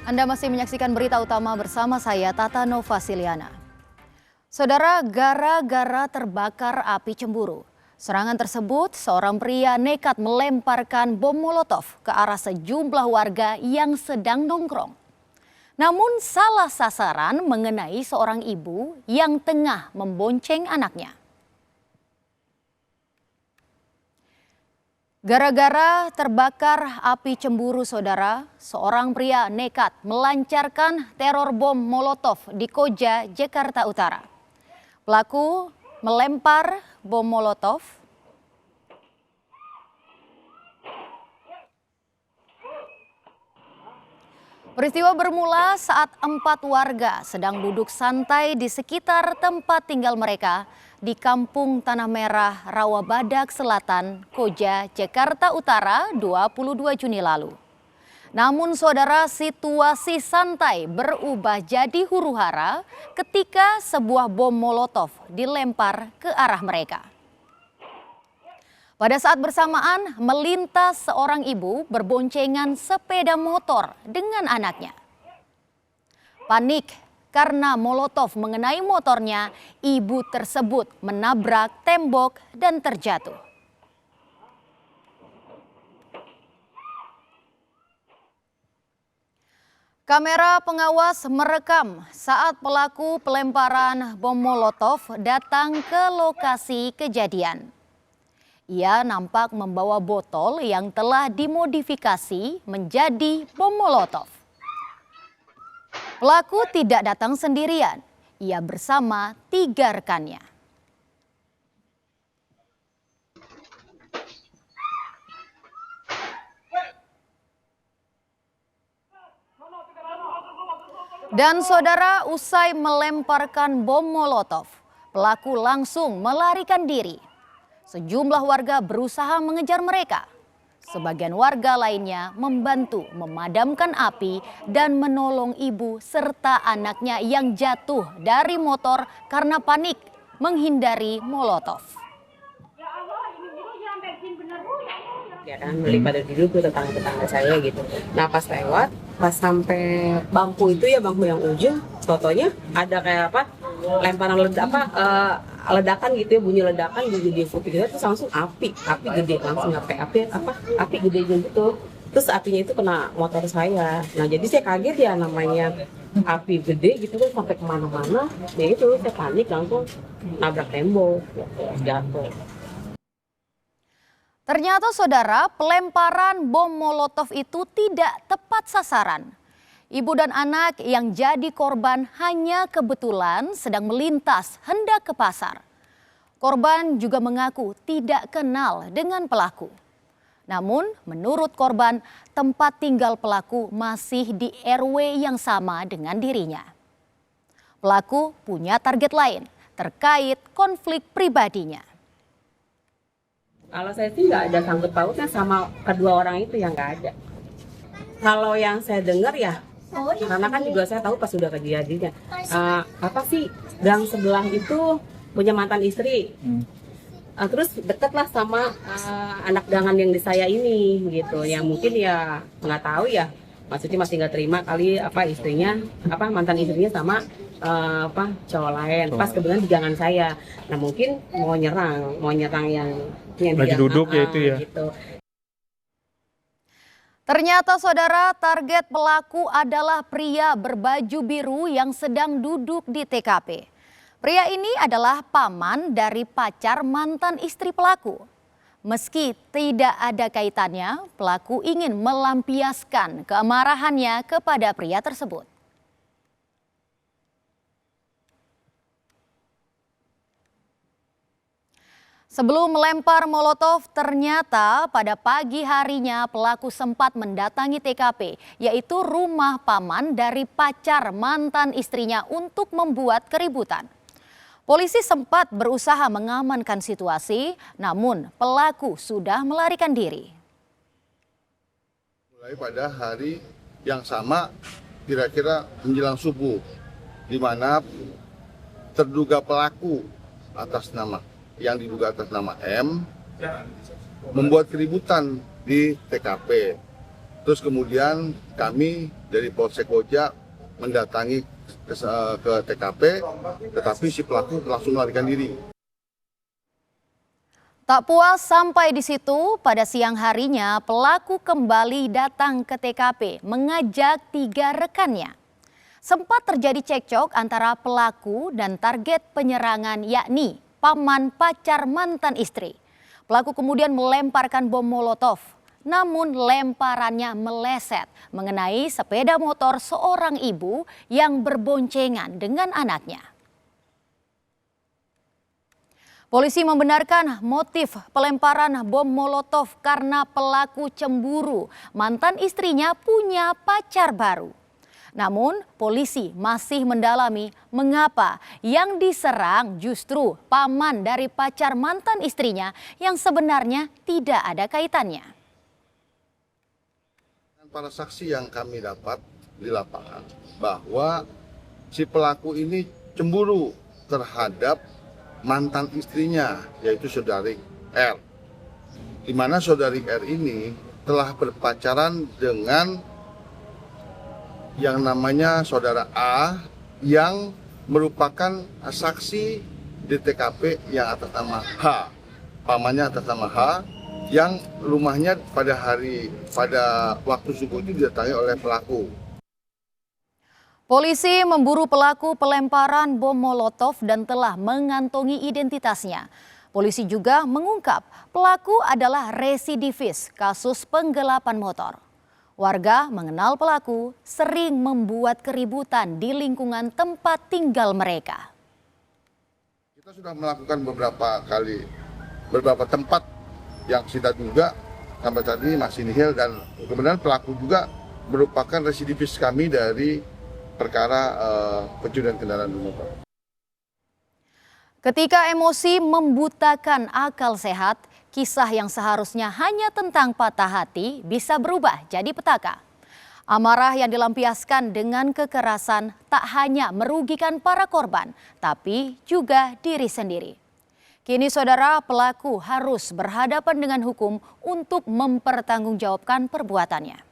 Anda masih menyaksikan berita utama bersama saya, Tata Nova Siliana. Saudara, gara-gara terbakar api cemburu. Serangan tersebut, seorang pria nekat melemparkan bom molotov ke arah sejumlah warga yang sedang nongkrong. Namun salah sasaran mengenai seorang ibu yang tengah membonceng anaknya. Gara-gara terbakar api cemburu, saudara, seorang pria nekat melancarkan teror bom molotov di Koja, Jakarta Utara. Pelaku melempar bom molotov Peristiwa bermula saat 4 warga sedang duduk santai di sekitar tempat tinggal mereka di Kampung Tanah Merah, Rawabadak Selatan, Koja, Jakarta Utara 22 Juni lalu. Namun saudara, situasi santai berubah jadi huru-hara ketika sebuah bom molotov dilempar ke arah mereka. Pada saat bersamaan, melintas seorang ibu berboncengan sepeda motor dengan anaknya. Panik karena molotov mengenai motornya, ibu tersebut menabrak tembok dan terjatuh. Kamera pengawas merekam saat pelaku pelemparan bom molotov datang ke lokasi kejadian. Ia nampak membawa botol yang telah dimodifikasi menjadi bom molotov. Pelaku tidak datang sendirian, ia bersama 3 rekannya. Dan saudara, usai melemparkan bom molotov, pelaku langsung melarikan diri. Sejumlah warga berusaha mengejar mereka. Sebagian warga lainnya membantu memadamkan api dan menolong ibu serta anaknya yang jatuh dari motor karena panik menghindari molotov. Ya kan, beli pada duduk tuh tetangga-tetangga saya gitu. Nah pas lewat, pas sampai bangku itu ya, bangku yang ujung, fotonya ada kayak apa, lemparan ledakan gitu ya, bunyi ledakan gede putih gitu, terus langsung api gede, langsung api gede gitu. Terus apinya itu kena motor saya. Nah jadi saya kaget ya, namanya api gede gitu kan sampai kemana-mana. Ya itu saya panik, langsung nabrak tembok, jatuh. Ternyata saudara, pelemparan bom molotov itu tidak tepat sasaran. Ibu dan anak yang jadi korban hanya kebetulan sedang melintas hendak ke pasar. Korban juga mengaku tidak kenal dengan pelaku. Namun menurut korban, tempat tinggal pelaku masih di RW yang sama dengan dirinya. Pelaku punya target lain terkait konflik pribadinya. Kalau saya sih nggak ada sangkut pautnya sama kedua orang itu, yang nggak ada. Kalau yang saya dengar ya, karena kan juga saya tahu pas sudah kejadiannya, gang sebelah itu punya mantan istri, terus dekatlah sama anak gangan yang di saya ini gitu, yang mungkin ya nggak tahu ya, maksudnya masih nggak terima kali mantan istrinya sama cowok lain, pas kebetulan di gangan saya. Nah mungkin mau nyerang yang lagi duduk ya itu ya. Gitu. Ternyata saudara, target pelaku adalah pria berbaju biru yang sedang duduk di TKP. Pria ini adalah paman dari pacar mantan istri pelaku. Meski tidak ada kaitannya, pelaku ingin melampiaskan kemarahannya kepada pria tersebut. Sebelum melempar molotov, ternyata pada pagi harinya pelaku sempat mendatangi TKP, yaitu rumah paman dari pacar mantan istrinya untuk membuat keributan. Polisi sempat berusaha mengamankan situasi, namun pelaku sudah melarikan diri. Mulai pada hari yang sama, kira-kira menjelang subuh, di mana terduga pelaku yang diduga atas nama M membuat keributan di TKP. Terus kemudian kami dari Polsek Koja mendatangi ke TKP, tetapi si pelaku langsung melarikan diri. Tak puas sampai di situ, pada siang harinya pelaku kembali datang ke TKP mengajak 3 rekannya. Sempat terjadi cekcok antara pelaku dan target penyerangan yakni paman pacar mantan istri. Pelaku kemudian melemparkan bom molotov, namun lemparannya meleset mengenai sepeda motor seorang ibu yang berboncengan dengan anaknya. Polisi membenarkan motif pelemparan bom molotov karena pelaku cemburu mantan istrinya punya pacar baru. Namun polisi masih mendalami mengapa yang diserang justru paman dari pacar mantan istrinya yang sebenarnya tidak ada kaitannya. Para saksi yang kami dapat di lapangan bahwa si pelaku ini cemburu terhadap mantan istrinya, yaitu saudari R. Di mana saudari R ini telah berpacaran dengan yang namanya saudara A yang merupakan saksi di TKP yang atas nama H. Pamannya atas nama H yang rumahnya pada waktu subuh itu didatangi oleh pelaku. Polisi memburu pelaku pelemparan bom molotov dan telah mengantongi identitasnya. Polisi juga mengungkap pelaku adalah residivis kasus penggelapan motor. Warga mengenal pelaku sering membuat keributan di lingkungan tempat tinggal mereka. Kita sudah melakukan beberapa tempat yang kita duga sampai saat ini masih nihil, dan kemudian pelaku juga merupakan residivis kami dari perkara pencurian kendaraan bermotor. Ketika emosi membutakan akal sehat, kisah yang seharusnya hanya tentang patah hati bisa berubah jadi petaka. Amarah yang dilampiaskan dengan kekerasan tak hanya merugikan para korban, tapi juga diri sendiri. Kini saudara, pelaku harus berhadapan dengan hukum untuk mempertanggungjawabkan perbuatannya.